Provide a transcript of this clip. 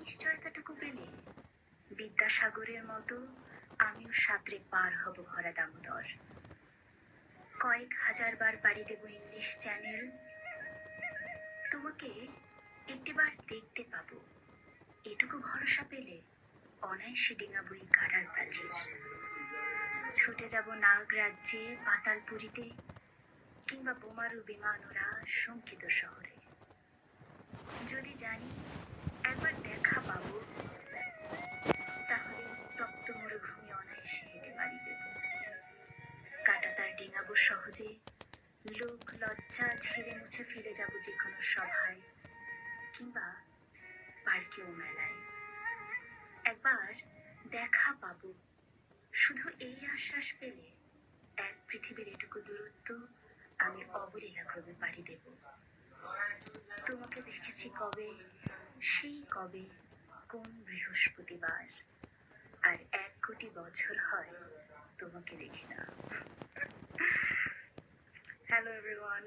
নিশ্চয়তাটুকু পেলে বিদ্যাসাগরের মতো আমিও সাঁতরে পার হব ভরা দামোদর। কয়েক হাজার বার পাড়ি দেব ইংলিশ চ্যানেল, তোমাকে একটিবার দেখতে পাবো। এটুকু ভরসা পেলে অনায়াসে ডিঙাবই কারার প্রাচীর। ছুটে যাব নাগ রাজ্যে, পাতালপুরীতে, কিংবা বোমারু বিমান ওরা শঙ্কিত শহরে। যদি জানি একবার দেখা পাবো, তাহলে উত্তপ্ত মরুভূমি অনায়াসে হেঁটে পাড়ি দেব। কাঁটাতার ডিঙাবো সহজে, লোক লজ্জা ঝেড়ে মুছে ফিরে যাব যে কোনো সভায় কিংবা পার্কে ও মেলায়। একবার দেখা পাবো, শুধু এই আশ্বাস পেলে এক পৃথিবীর এটুকু দূরত্ব আমি অবলীলাক্রমে পাড়ি দেব। তোমাকে দেখেছি কবে, সেই কবে, কোন বৃহস্পতিবার, আর 1 কোটি বছর হয় তোমাকে দেখি না। Hello everyone.